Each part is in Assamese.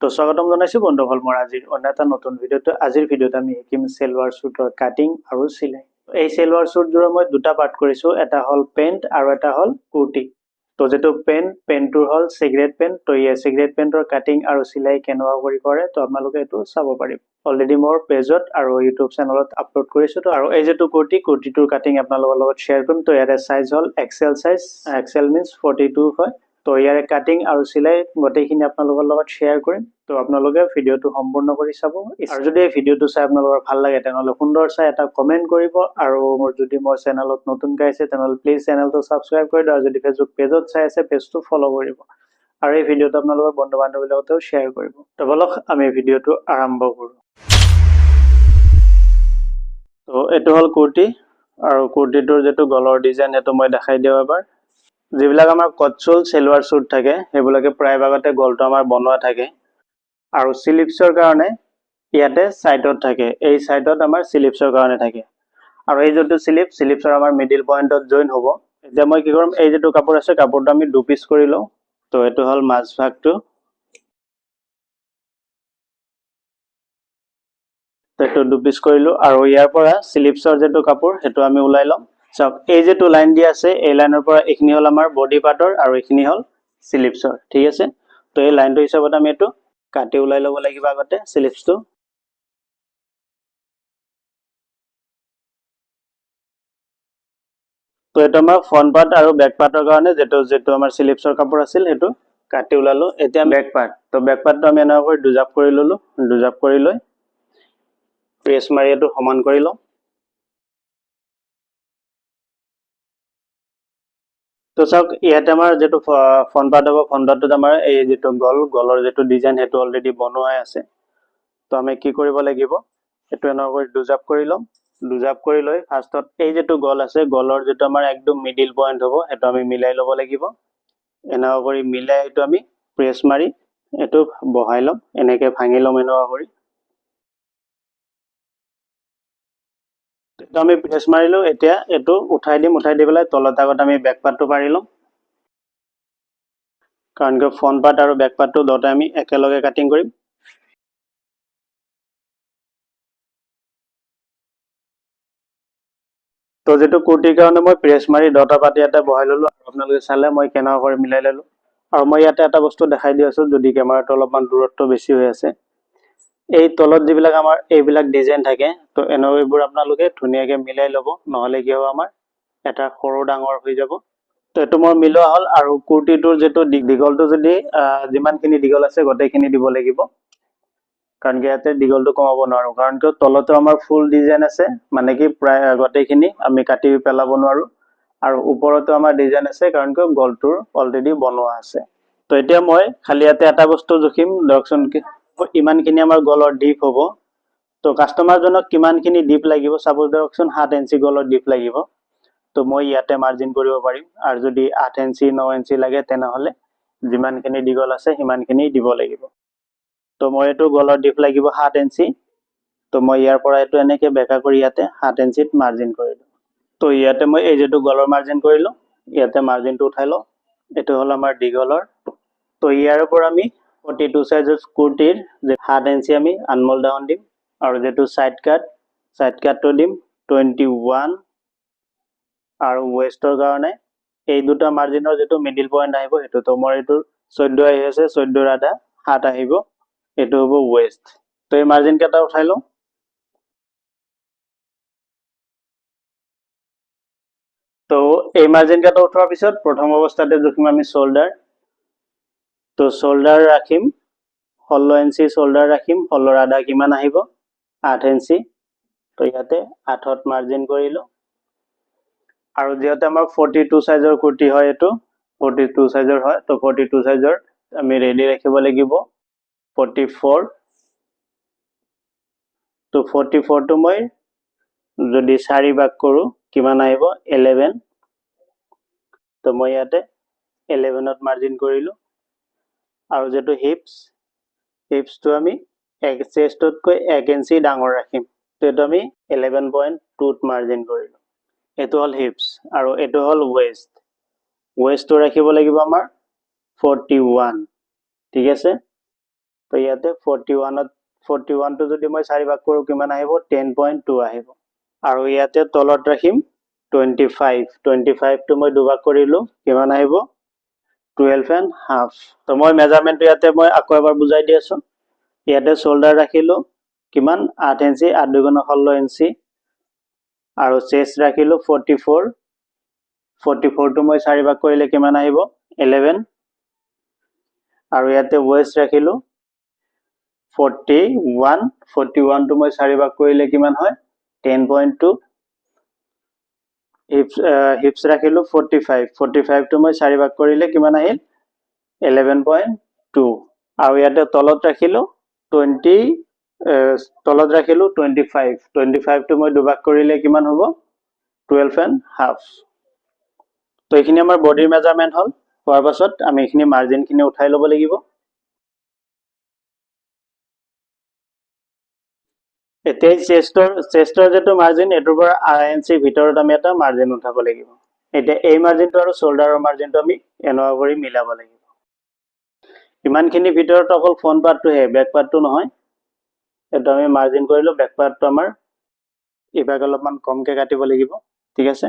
তো স্বাগতম জনাইছো বন্ধুসকল মোৰ আজিৰ অন্য এটা নতুন ভিডিঅ'টো আজিৰ ভিডিঅ'ত আমি শিকিম সেলৱাৰ স্যুটৰ কাটিং আৰু সিলাই এই সেলৱাৰ স্যুটৰ মই দুটা পাৰ্ট কৰিছো এটা হল পেন্ট আৰু এটা হল কুৰ্তি তো যেটো পেন্টৰ হল সিগাৰেট পেন্ট তো এই সিগাৰেট পেন্টৰ কাটিং আৰু সিলাই কেনেকুৱা কৰি কৰে তো আপোনালোকে এটো চাব পাৰিব অলৰেডি মোৰ পেজত আৰু ইউটিউব চেনেলত আপলোড কৰিছো তো আৰু এই যেটো কুৰ্তিটোৰ কাটিং আপোনালোকৰ লগত শেয়াৰ কৰিম তো ইয়াৰ সাইজ হল এক্সেল সাইজ এক্সেল মিন্স 42 হয় তো ইয়াৰ কাটিং আৰু সিলাই গটেইখিনি আপোনালোকৰ লগত শেয়াৰ কৰিম তো আপোনালোকে ভিডিঅ'টো সম্পূৰ্ণ কৰি চাব আৰু যদি এই ভিডিঅ'টো চাই আপোনালোকৰ ভাল লাগে তেনেহলে সুন্দৰ চাই এটা কমেন্ট কৰিব আৰু যদি মোৰ চেনেলত নতুন গাইছে তেনেহলে প্লিজ চেনেলটো সাবস্ক্ৰাইব কৰি দিয়ক আৰু যদি ফেসবুক পেজত চাই আছে পেজটো ফলো কৰিব আৰু এই ভিডিঅ'টো আপোনালোকৰ বন্ধু-বান্ধৱীৰ লগতো শেয়াৰ কৰিব তো বলক আমি ভিডিঅ'টো আৰম্ভ কৰো তো এটো হল কুৰ্তি আৰু কুৰ্তিটোৰ যেটো গলৰ ডিজাইন এটো মই দেখাই দিও এবাৰ যিবিলাক আমাৰ কটচুল সেলৱাৰ স্যুট থাকে হেবুলাকে প্ৰায় ভাগতে গলটো আমাৰ বনোৱা থাকে আৰু স্লিপছৰ কাৰণে ইয়াতে সাইডত থাকে এই সাইডত আমাৰ স্লিপছৰ কাৰণে থাকে আৰু এই যেটো স্লিপছৰ আমাৰ মিডল পইণ্টত জয়েন হ'ব এতিয়া মই কি কৰিম এই যেটো কাপোৰ আছে কাপোৰটো আমি দু পিস কৰি লও তো এটো হল মাছ ভাগটো তেটো দু পিস কৰিলো আৰু ইয়াৰ পৰা স্লিপছৰ যেটো কাপোৰ হেটো আমি উলাই লম সব এই যেটো লাইন দি আছে এই লাইনৰ পৰা এখিনি হল আমাৰ বডি পাৰ্টৰ আৰু এখিনি হল স্লিপছৰ ঠিক আছে তো এই লাইনটো হিচাপত আমি এটো কাটি উলাই লব লাগিব আগতে স্লিপছটো তো এটা আমাৰ ফ্ৰন্ট পাৰ্ট আৰু ব্যাক পাৰ্টৰ কাৰণে যেটো আমাৰ স্লিপছৰ কাপোৰ আছিল হেটো কাটি উলালো এতিয়া ব্যাক পাৰ্ট তো ব্যাক পাৰ্টটো আমি এনে কৰি দুজাপ কৰি ললো দুজাপ কৰি লৈ প্ৰেছ মাৰি এটো সমান কৰি লম তো সব ইয়াতে আমাৰ যেটো ফ্ৰন্ট পাৰ্ট হ'ব ফ্ৰন্ট পাৰ্টত আমাৰ এই যেটো গলৰ যেটো ডিজাইন হেটো অলৰেডি বনোৱাই আছে তো আমি কি কৰিব লাগিব এটো এনে কৰি দুজাপ কৰি লম দুজাপ কৰি লৈ ফাৰ্ষ্টত এই যেটো গল আছে গলৰ যেটো আমাৰ একদম মিডল পইণ্ট হ'ব এটো আমি মিলাই লব লাগিব এনে কৰি মিলাই এটো আমি প্ৰেছ মাৰি এটো বহাই লম এনেকে ভাঙি লম এনে কৰি তো আমি প্ৰেছ মাৰিলো এতিয়া এটো উঠাই দি পেলাই তলত আগত আমি ব্যাক পাৰ্টটো পাৰি লম কাৰণ কি ফ্ৰন্ট পাৰ্ট আৰু ব্যাক পাৰ্টটো দুটা আমি একেলগে কাটিং কৰিম তো যেটো কুৰ্তিৰ কাৰণে মই প্ৰেছ মাৰি দুটা পাৰ্ট ইয়াতে বহাই ললো আৰু আপোনালোকে চালে মই কেনেকুৱা কৰি মিলাই ললো আৰু মই ইয়াতে এটা বস্তু দেখাই দি আছো যদি কেমেৰাটো অলপমান দূৰত্ব বেছি হৈ আছে এই তলত যিবিলাক আমাৰ এইবিলাক ডিজাইন থাকে তো এনেবোৰ আপোনালোকে ধুনিয়াকে মিলাই লব নহলে কি হ'ব আমাৰ এটা সৰু ডাঙৰ হৈ যাব তো এটো মই মিলোৱা হল আৰু কুৰ্তিটোৰ যেটো দীঘলটো যদি যিমানখিনি দীঘল আছে গটেইখিনি দিব লাগিব কাৰণ কি ইয়াতে দীঘলটো কমাব নোৱাৰো কাৰণ কি তলতো আমাৰ ফুল ডিজাইন আছে মানে কি প্ৰায় গটেইখিনি আমি কাটি পেলাব নোৱাৰো আৰু ওপৰতো আমাৰ ডিজাইন আছে কাৰণ কি গলটোৰ অলৰেডি বনোৱা আছে তো এতিয়া মই খালি ইয়াতে এটা বস্তু জুখিম দকচোন কি ইমানখিনি আমাৰ গলৰ ডিপ হ'ব তো কাস্টমাৰ জনক কিমানখিনি ডিপ লাগিব সাপোজ দকচোন 7 ইঞ্চি গলৰ ডিপ লাগিব তো মই ইয়াতে মাৰ্জিন কৰিব পাৰিম আৰু যদি 8 ইঞ্চি 9 ইঞ্চি লাগে তেনেহলে যিমানখিনি দীঘল আছে সিমানখিনি দিব লাগিব তো মই এটো গলৰ ডিপ লাগিব 7 ইঞ্চি তো মই ইয়াৰ পৰা এটো এনেকে বেকা কৰি ইয়াতে 7 ইঞ্চিত মাৰ্জিন কৰিলো তো ইয়াতে মই এই যেটো গলৰ মাৰ্জিন কৰিলো ইয়াতে মাৰ্জিনটো উঠাই ল এটো হল আমাৰ দীঘলৰ তো ইয়াৰ পৰা আমি 42 সাইজৰ কুৰ্তিৰ 7 ইঞ্চি আমি আনমোল ডাউন দিম আৰু যেটো সাইড কাটটো দিম 21 আৰু ওয়েষ্টৰ কাৰণে এই দুটা মাৰ্জিনৰ যেটো মিডল পইণ্ট আহিব হেটো তো মোৰ এটো 14 আহি আছে 14 আধা 7 আহিব এটো হ'ব ওয়েষ্ট তো এই মাৰ্জিন কেটা উঠাই লও তো এই মাৰ্জিন কেটা উঠোৱাৰ পিছত প্ৰথম অৱস্থাতে জুখিম আমি শোল্ডাৰ তো শোল্ডাৰ ৰাখিম 16 ইঞ্চি শোল্ডাৰ ৰাখিম 16 আধা কিমান আহিব 8 ইঞ্চি তো ইয়াতে 8ত মাৰ্জিন কৰিলো আৰু যেতে আমাৰ 42 সাইজৰ কুৰ্তি হয় এটো 42 সাইজৰ হয় তো 42 সাইজৰ আমি ৰেডি ৰাখিব লাগিব 44 তো 44 টো মই যদি 4 ভাগ কৰো কিমান আহিব 11 তো মই ইয়াতে 11ত মাৰ্জিন কৰিলো আৰু যেটো হিপস তো আমি চেষ্টত কৈ 1 ইঞ্চি ডাঙৰ ৰাখিম তো এটো আমি 11.2 ত মাৰ্জিন কৰিলো এটো হল হিপস আৰু এটো হল ওয়েষ্ট তো ৰাখিব লাগিব আমাৰ 41 ঠিক আছে তো ইয়াতে 41 টো যদি মই 4 ভাগ কৰো কিমান আহিব 10.2 আহিব আৰু ইয়াতে তলত ৰাখিম 25 টো মই দুভাগ কৰিলো কিমান আহিব 12.5 তো মই মেজাৰমেন্টটো ইয়াতে মই আকৌ এবাৰ বুজাই দি আছো ইয়াতে শোল্ডাৰ ৰাখিলো কিমান 8 ইঞ্চি 8 2 16 ইঞ্চি আৰু চেষ্ট ৰাখিলো 44 টো মই 4 ভাগ কৰিলে কিমান আহিব 11 আৰু ইয়াতে ওয়েষ্ট ৰাখিলো 41 টো মই 4 ভাগ কৰিলে কিমান হয় 10.2 হিপস ৰাখিলো 45 টো মই 4 ভাগ কৰিলে কিমান আহিল 11.2 আৰু ইয়াতে তলত ৰাখিলো 25 টো মই দুভাগ কৰিলে কিমান হ'ব 12.5 তো এইখিনি আমাৰ বডিৰ মেজাৰমেন্ট হল হোৱাৰ পাছত আমি এইখিনি মাৰ্জিন খিনি উঠাই ল'ব লাগিব এতিয়া চেষ্টৰ যেটো মাৰ্জিন এটোৰ পৰা 2.5 ইঞ্চি ভিতৰত আমি এটা মাৰ্জিন উঠাব লাগিব এতিয়া এই মাৰ্জিনটো আৰু শোল্ডাৰৰ মাৰ্জিনটো আমি এনেকুৱা কৰি মিলাব লাগিব ইমানখিনি ভিতৰত অকল ফ্ৰন্ট পাৰ্টটোহে বেক পাৰ্টটো নহয় এটা আমি মাৰ্জিন কৰিলো বেক পাৰ্টটো আমাৰ ইভাগ অলপমান কমকে কাটিব লাগিব ঠিক আছে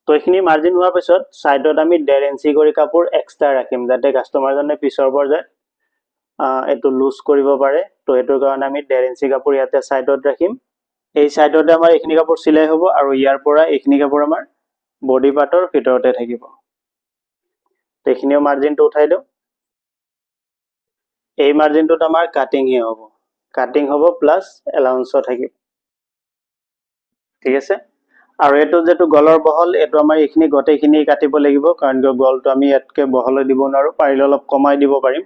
তো এইখিনি মাৰ্জিন হোৱাৰ পিছত সাইডত আমি 1.5 ইঞ্চি কৰি কাপোৰ এক্সট্ৰা ৰাখিম যাতে কাস্টমাৰ জনে পিছৰ পৰ্যায়ত এটো লুজ কৰিব পাৰে তো এটোৰ কাৰণে আমি 1.5 ইঞ্চি কাপোৰ ইয়াতে সাইডত ৰাখিম এই সাইডতে আমাৰ এইখিনি কাপোৰ সিলাই হ'ব আৰু ইয়াৰ পৰা এইখিনি কাপোৰ আমাৰ বডি পাৰ্টৰ ভিতৰতে থাকিব তো এইখিনিও মাৰ্জিনটো উঠাই দিও এই মাৰ্জিনটোত আমাৰ কাটিং হ'ব প্লাস এলাউন্সও থাকিব ঠিক আছে আৰু এটো যেটো গলৰ বহল এটো আমাৰ এইখিনি গটেখিনি কাটিব লাগিব কাৰণ গলটো আমি ইয়াতকে বহল দিব নোৱাৰো পাৰিলে অলপ কমাই দিব পাৰিম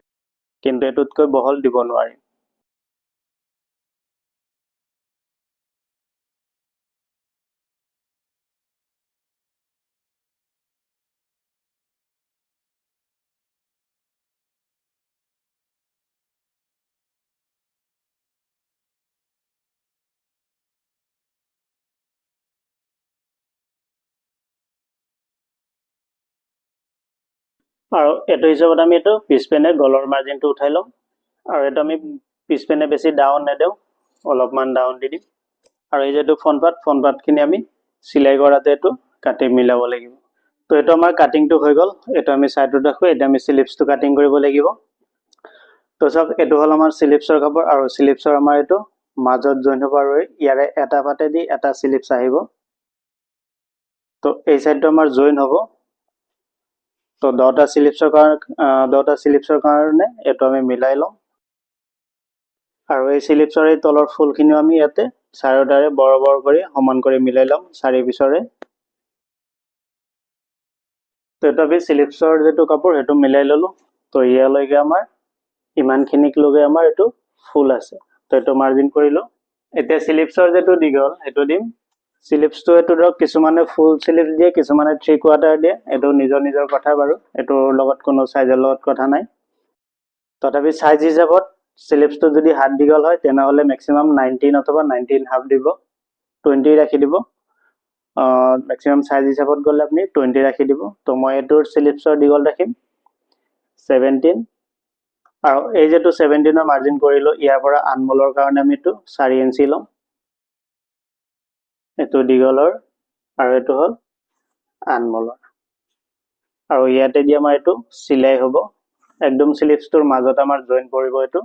কিন্তু এটোতকৈ বহল দিব নোৱাৰিম আৰু এটো হিচাপত আমি এটো পিছপেনে গলৰ মাৰ্জিনটো উঠাই লম আৰু এটো আমি পিছপেনে বেছি ডাউন নেদেও অলপমান ডাউন দি দিম আৰু এই যেটো ফ্ৰন্ট পাৰ্ট খিনি আমি সিলাই কৰাতে এটো কাটি মিলাব লাগিব তো এটো আমাৰ কাটিংটো হৈ গল এটো আমি সাইডত ৰাখো এটা আমি স্লিপসটো কাটিং কৰিব লাগিব তো সব এটো হল আমাৰ স্লিপসৰ কাপোৰ আৰু স্লিপসৰ আমাৰ এটো মাজত জইন হ'ব আৰু ইয়াৰে এটা পাতে দি এটা স্লিপস আহিব তো এই সাইডটো আমাৰ জইন হ'ব তো 10টা স্লিপসৰ কাৰণে এটো আমি মিলাই লম আৰু এই স্লিপসৰ এই তলৰ ফুলখিনি আমি ইয়াতে চাৰিওটাৰে বৰ কৰি সমান কৰি মিলাই লম চাৰি পিছৰে তো এটা আমি স্লিপসৰ যেটো কাপোৰ হেতু মিলাই ললো তো ইয়ালৈকে আমাৰ ইমানখিনিক লগে আমাৰ এটো ফুল আছে তো এটো মাৰ্জিন কৰিলো এতিয়া স্লিপসৰ যেটো দীঘল হেতু দিম স্লিপসটো এটো ধৰক কিছুমানে ফুল স্লিপস দিয়ে কিছুমানে 3/4 দিয়ে এটো নিজৰ কথা বাৰু এটোৰ লগত কোনো সাইজৰ লগত কথা নাই তথাপি সাইজ হিচাপত স্লিপসটো যদি হাত দীঘল হয় তেনহলে ম্যাক্সিমাম 19 অথবা 19.5 দিব 20 ৰাখি দিব ম্যাক্সিমাম সাইজ হিচাপত গলে আপনি 20 ৰাখি দিব তো মই এটোৰ স্লিপসৰ দীঘল ৰাখিম 17 আৰু এই যেটো 17 মাৰ্জিন কৰিলো ইয়াৰ পৰা আনমোলৰ কাৰণে আমি এটো 4 ইঞ্চি লম এটো দীঘলৰ আৰু এটো হল আনমোলৰ আৰু ইয়াতে দি আমাৰ এটো সিলাই হ'ব একদম স্লিপসটোৰ মাজত আমাৰ জয়েন কৰিব এটো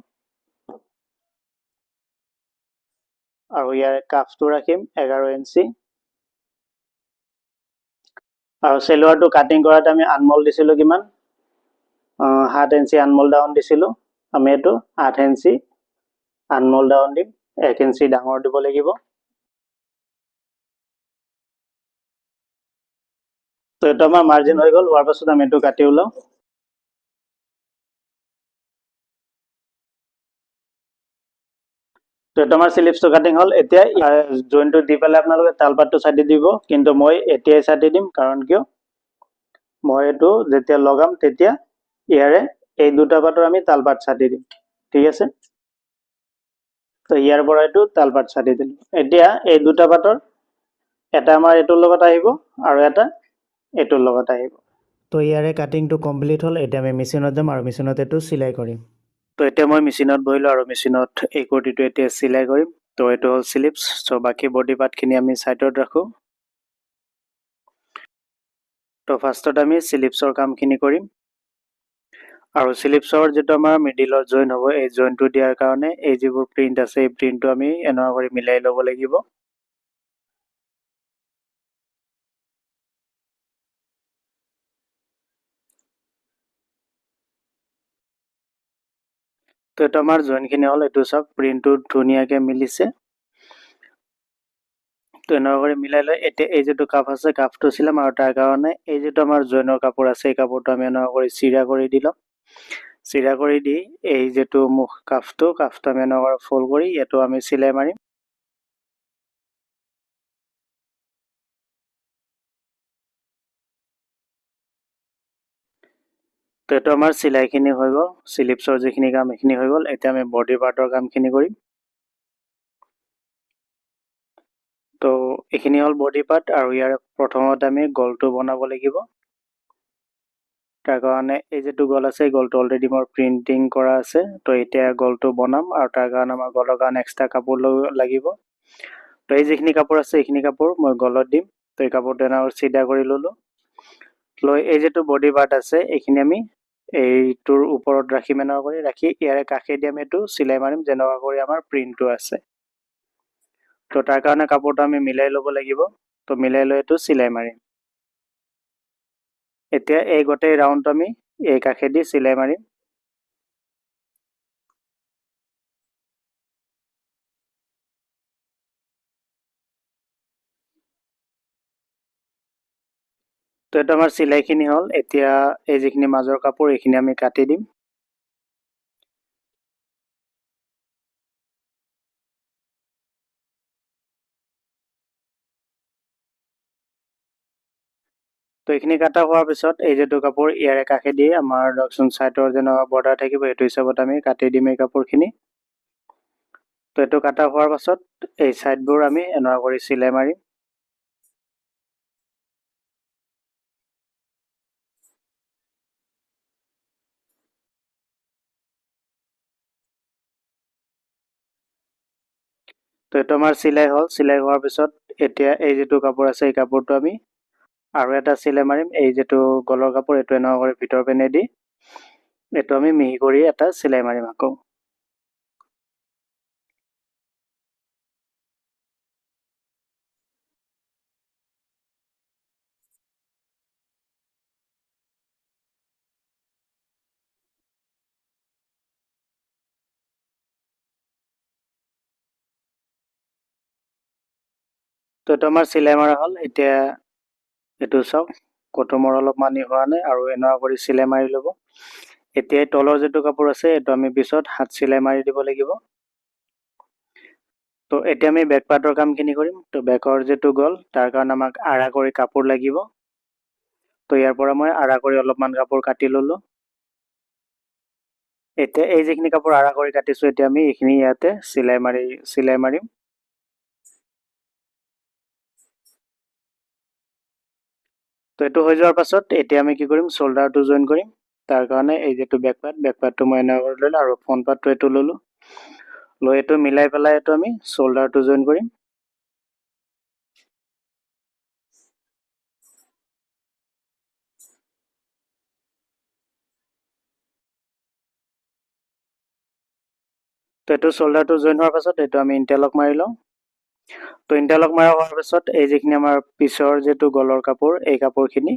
আৰু ইয়াৰ কাফটো ৰাখিম 11 ইঞ্চি আৰু সেলোয়াৰটো কাটিং কৰাতে আমি আনমোল দিছিলো কিমান 7 ইঞ্চি আনমোল ডাউন দিছিলো আমি এটো 8 ইঞ্চি আনমোল ডাউন দিম 1 ইঞ্চি ডাঙৰ দিব লাগিব তো এটা আমাৰ মাৰ্জিন হৈ গল হোৱাৰ পাছত আমি এটো কাটি উলাও তো এটা আমাৰ স্লিপসটো কাটিং হল এতিয়া জইনটো দি পেলাই আপোনালোকে তালপাতটো ছাটি দিব কিন্তু মই এতিয়াই ছাটি দিম কাৰণ কিয় মই এটো যেতিয়া লগাম তেতিয়া ইয়াৰে এই দুটা পাতৰ আমি তালপাত ছাটি দিম ঠিক আছে তো ইয়াৰ পৰা এটো তালপাত ছাটি দিম এতিয়া এই দুটা পাতৰ এটা আমাৰ এটোৰ লগত আহিব আৰু এটা এটোৰ লগত আহিব তো ইয়াৰে কাটিংটো কমপ্লিট হল এতিয়া আমি মেচিনত যাম আৰু মেচিনত এটো সিলাই কৰিম তো এতিয়া মই মেচিনত বহিলোঁ আৰু মেচিনত এই কুৰ্তিটো এতিয়া চিলাই কৰিম। তো এইটো হ'ল স্লিপছ। চ' বাকী বডি পাৰ্টখিনি আমি ছাইডত ৰাখোঁ। তো ফাৰ্ষ্টত আমি স্লিপছৰ কামখিনি কৰিম। আৰু স্লিপছৰ যিটো আমাৰ মিডিলৰ জইন হ'ব, এই জইনটো দিয়াৰ কাৰণে এই যিবোৰ প্ৰিণ্ট আছে, এই প্ৰিণ্টটো আমি এনেকুৱা কৰি মিলাই ল'ব লাগিব। তো এইটো আমাৰ জইনখিনি হ'ল, এইটো চাওক প্ৰিণ্টটো ধুনীয়াকৈ মিলিছে। তো এনেকুৱা কৰি মিলাই লৈ এতিয়া এই যিটো কাপ আছে, কাপটো চিলাম আৰু তাৰ কাৰণে এই যিটো আমাৰ জইনৰ কাপোৰ আছে, এই কাপোৰটো আমি এনেকুৱা কৰি চিৰা কৰি দি ল'ম। চিৰা কৰি দি এই যিটো মুখ কাপটো আমি এনেকুৱা ফল্ড কৰি এইটো আমি চিলাই মাৰিম। তো এইটো আমাৰ চিলাইখিনি হৈ গ'ল, স্লিপছৰ যিখিনি কাম এইখিনি হৈ গ'ল। এতিয়া আমি বডি পাৰ্টৰ কামখিনি কৰিম। তো এইখিনি হ'ল বডি পাৰ্ট, আৰু ইয়াৰ প্ৰথমতে আমি গলটো বনাব লাগিব। তাৰ কাৰণে এই যিটো গল আছে, এই গলটো অলৰেডি মোৰ প্ৰিণ্টিং কৰা আছে। তো এতিয়া গলটো বনাম, আৰু তাৰ কাৰণে আমাৰ গলৰ কাৰণে এক্সট্ৰা কাপোৰ লাগিব। তো এই যিখিনি কাপোৰ আছে, এইখিনি কাপোৰ মই গলত দিম। তো এই কাপোৰটো এনেকৈ চিধা কৰি ল'লোঁ। লৈ এই যিটো বডি পাৰ্ট আছে, এইখিনি আমি এইটোৰ ওপৰত ৰাখিম। এনেকুৱা কৰি ৰাখি ইয়াৰে কাষেদি আমি এইটো চিলাই মাৰিম, যেনেকুৱা কৰি আমাৰ প্ৰিণ্টটো আছে। তো তাৰ কাৰণে কাপোৰটো আমি মিলাই ল'ব লাগিব। তো মিলাই লৈ এইটো চিলাই মাৰিম। এতিয়া এই গোটেই ৰাউণ্ডটো আমি এই কাষেদি চিলাই মাৰিম। তো এইটো আমাৰ চিলাইখিনি হ'ল। এতিয়া এই যিখিনি মাজৰ কাপোৰ, এইখিনি আমি কাটি দিম। তো এইখিনি কাটা হোৱাৰ পিছত এই যিটো কাপোৰ ইয়াৰে কাষেদি আমাৰ ধৰকচোন ছাইডৰ যেনেকুৱা বৰ্ডাৰ থাকিব, সেইটো হিচাপত আমি কাটি দিম এই কাপোৰখিনি। তো এইটো কাটা হোৱাৰ পাছত এই ছাইডবোৰ আমি এনেকুৱা কৰি চিলাই মাৰিম। তো এইটো আমাৰ চিলাই হ'ল। চিলাই হোৱাৰ পিছত এতিয়া এই যিটো কাপোৰ আছে, এই কাপোৰটো আমি আৰু এটা চিলাই মাৰিম। এই যিটো গলৰ কাপোৰ, এইটো এনেকুৱা কৰি ভিতৰ পিনে দি এইটো আমি মিহি কৰি এটা চিলাই মাৰিম আকৌ। তো এইটো আমাৰ চিলাই মাৰা হ'ল। এতিয়া এইটো চাওক, ক'তো মোৰ অলপ মানি হোৱা নাই, আৰু এনেকুৱা কৰি চিলাই মাৰি ল'ব। এতিয়া এই তলৰ যিটো কাপোৰ আছে, এইটো আমি পিছত হাত চিলাই মাৰি দিব লাগিব। তো এতিয়া আমি বেক পাৰ্টৰ কামখিনি কৰিম। তো বেকৰ যিটো গল, তাৰ কাৰণে আমাক আঢ়া কৰি কাপোৰ লাগিব। তো ইয়াৰ পৰা মই আঢ়া কৰি অলপমান কাপোৰ কাটি ল'লোঁ। এতিয়া এই যিখিনি কাপোৰ আঢ়া কৰি কাটিছোঁ, এতিয়া আমি এইখিনি ইয়াতে চিলাই মাৰিম। তো এইটো হৈ যোৱাৰ পাছত এতিয়া আমি কি কৰিম, শ্বল্ডাৰটো জইন কৰিম। তাৰ কাৰণে এই যিটো বেক পাৰ্টটো মই এনেকুৱা কৰি ল'লোঁ, আৰু ফ্ৰণ্ট পাৰ্টটো এইটো ল'লোঁ। লৈ এইটো মিলাই পেলাই এইটো আমি শ্বল্ডাৰটো জইন কৰিম। তো এইটো শ্বল্ডাৰটো জইন হোৱাৰ পাছত এইটো আমি ইণ্টাৰলক মাৰি লওঁ। তো ইণ্টাৰলক মাৰা হোৱাৰ পাছত এই যিখিনি আমাৰ পিছৰ যিটো গলৰ কাপোৰ, এই কাপোৰখিনি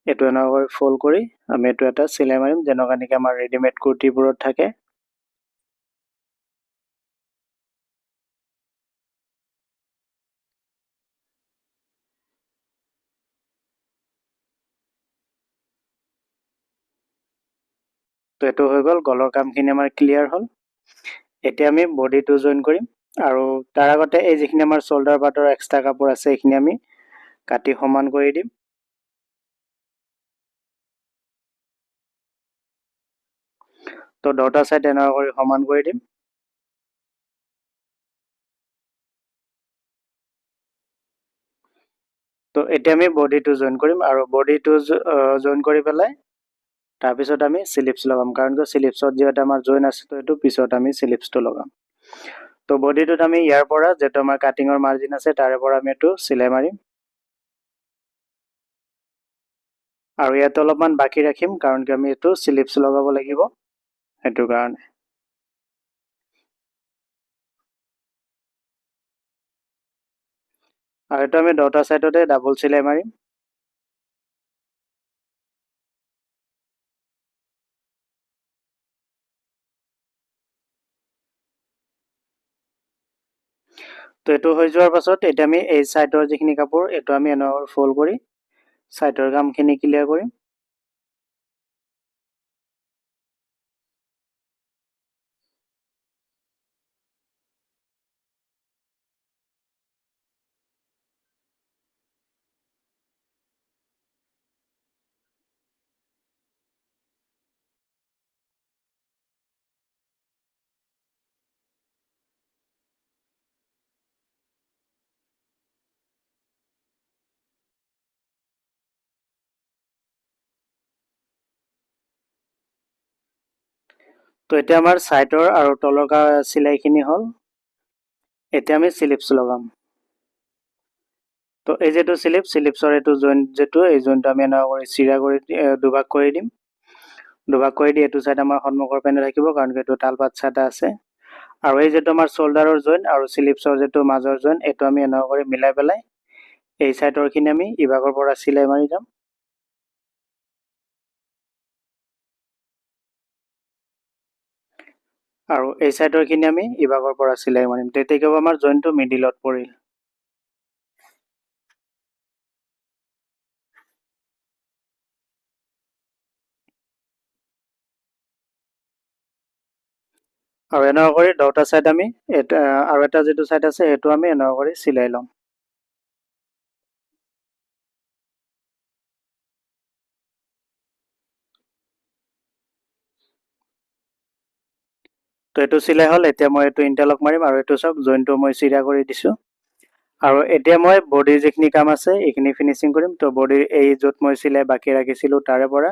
এইটো এনেকুৱা কৰি ফল্ড কৰি আমি এইটো এটা চিলাই মাৰিম, যেনেকুৱা নেকি আমাৰ ৰেডিমেড কুৰ্তিবোৰত থাকে। তো এইটো হৈ গ'ল, গলৰ কামখিনি আমাৰ ক্লিয়াৰ হ'ল। এতিয়া আমি বডিটো জইন কৰিম, আৰু তাৰ আগতে এই যিখিনি আমাৰ শ্বল্ডাৰ পাৰ্টৰ এক্সট্ৰা কাপোৰ আছে, এইখিনি আমি কাটি সমান কৰি দিম। তো দুটা চাইড এনেকুৱা কৰি সমান কৰি দিম। তো এতিয়া আমি বডিটো জইন কৰিম, আৰু বডিটো জইন কৰি পেলাই তাৰপিছত আমি স্লিপছ লগাম, কাৰণ কি স্লিপছত যিহেতু আমাৰ জইন আছে তো এইটো পিছত আমি স্লিপছটো লগাম। তো বডিটোত আমি ইয়াৰ পৰা যেটো আমাৰ কাটিঙৰ মাৰ্জিন আছে তাৰে পৰা আমি এইটো চিলাই মাৰিম, আৰু ইয়াত অলপমান বাকি ৰাখিম কাৰণ কি আমি এইটো স্লিপছ লগাব লাগিব সেইটো কাৰণে। আৰু এইটো আমি দুটা সাইডতে ডাবল চিলাই মাৰিম। তো এইটো হৈ যোৱাৰ পাছত এতিয়া আমি এই সাইডৰ যিখিনি কাপোৰ এইটো আমি এনেকৈ ফোল্ড কৰি সাইডৰ কামখিনি ক্লিয়াৰ কৰিম। তো এতিয়া আমাৰ সাইডৰ আৰু তলৰ চিলাইখিনি হ'ল। এতিয়া আমি স্লিপছ লগাম। তো এই যেটো স্লিপছৰ এইটো জইন যেটো এই জইনটো আমি এনেকৈ কৰি চিৰা কৰি দুভাগ কৰি দিম। দুভাগ কৰি দি এইটো সাইড আমাৰ সন্মুখৰ পেনে থাকিব কাৰণ এইটো তালপাত ছাটা আছে। আৰু এই যেটো আমাৰ শোল্ডাৰৰ জইন আৰু স্লিপছৰ যেটো মাজৰ জইন এইটো আমি এনেকৈ কৰি মিলাই পেলাই এই সাইডৰখিনি আমি ইভাগৰ পৰা চিলাই মাৰি যাম। আৰু এই সাইডৰখিনি আমি ইভাগৰ পৰা চিলাই মাৰিম, তেতিয়া আমাৰ জইনটো মিডিলত পৰিল। আৰু এনেকৈ কৰি দুটা সাইড আমি আৰু এটা যেটো সাইড আছে সেইটো আমি এনেকৈ কৰি চিলাই লম। তো এইটো চিলাই হ'ল। এতিয়া মই এইটো ইণ্টাৰলক মাৰিম আৰু এইটো সব জইনটো মই চিৰা কৰি দিছো। আৰু এতিয়া মই বডিৰ যিখিনি কাম আছে এইখিনি ফিনিচিং কৰিম। তো বডিৰ এই য'ত মই চিলাই বাকি ৰাখিছিলো তাৰে পৰা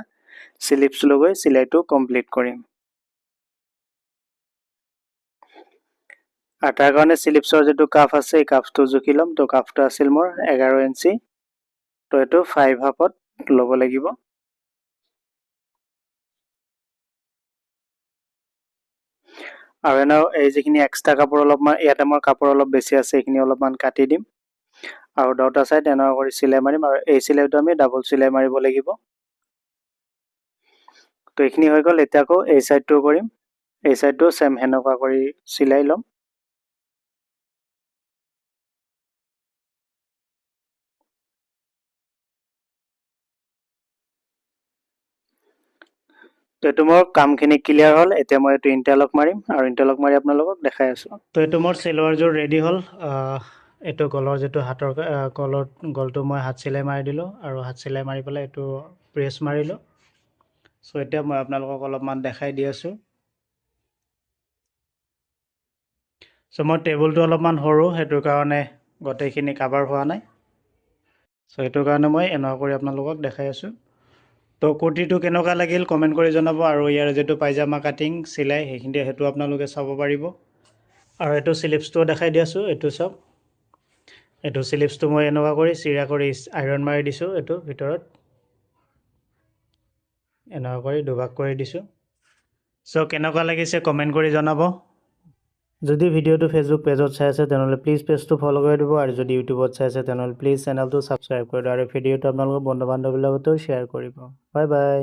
স্লিপছ লগাই চিলাইটো কমপ্লিট কৰিম। আৰু তাৰ কাৰণে স্লিপছৰ যেটো কাফ আছে এই কাফটো জুখি ল'ম। তো কাফটো আছিল মোৰ 11 ইঞ্চি, তো এইটো 5 হাফত ল'ব লাগিব। আৰু এনেও এই যিখিনি এক্সট্ৰা কাপোৰ অলপমান ইয়াতে মোৰ কাপোৰ অলপ বেছি আছে এইখিনি অলপমান কাটি দিম। আৰু দুটা সাইড এনেকৈ কৰি চিলাই মাৰিম আৰু এই চিলাইটো আমি ডাবল চিলাই মাৰিব লাগিব। তো এইখিনি হৈ গ'ল। এতিয়া আকৌ এই সাইডটো কৰিম। এই সাইডটো সেম হেনেকুৱা কৰি চিলাই ল'ম। তো এইটো মোৰ কামখিনি ক্লিয়াৰ হ'ল। এতিয়া মই এইটো ইণ্টাৰলক মাৰিম আৰু ইণ্টাৰলক মাৰি আপোনালোকক দেখাই আছো। তো এইটো মোৰ চেলোৱাৰযোৰ ৰেডি হ'ল। এইটো গলৰ যেটো হাতৰ গলটো মই হাত চিলাই মাৰি দিলোঁ আৰু হাত চিলাই মাৰি পেলাই এইটো প্ৰেছ মাৰিলোঁ। সো এতিয়া মই আপোনালোকক অলপমান দেখাই দি আছো। সো মোৰ টেবুলটো অলপমান সৰু সেইটো কাৰণে গোটেইখিনি কভাৰ হোৱা নাই। সো সেইটো কাৰণে মই এনেকুৱা কৰি আপোনালোকক দেখাই আছো। তো কুৰ্তিটো কেনেকুৱা লাগিল কমেণ্ট কৰি জনাব, আৰু ইয়াৰ যেটো পাইজামা কাটিং চিলাই সেইখিনি সেইটো আপোনালোকে চাব পাৰিব। আৰু এইটো স্লিপছটো দেখাই দি আছো। এইটো সব এইটো স্লিপছটো মই এনেকুৱা কৰি চিৰা কৰি আইৰণ মাৰি দিছো। এইটো ভিতৰত এনেকুৱা কৰি দুভাগ কৰি দিছো। সো কেনেকুৱা লাগিছে কমেণ্ট কৰি জনাব। যদি ভিডিঅ'টো ফেচবুক পেজত চাই আছে তেনেহ'লে প্লিজ পেজটো ফ'ল' কৰি দিব, আৰু যদি ইউটিউবত চাই আছে তেনেহ'লে প্লিজ চেনেলটো ছাবস্ক্ৰাইব কৰি দিব, আৰু ভিডিঅ'টো আপোনালোকৰ বন্ধু বান্ধৱীৰ লগতো শ্বেয়াৰ কৰিব। Bye bye.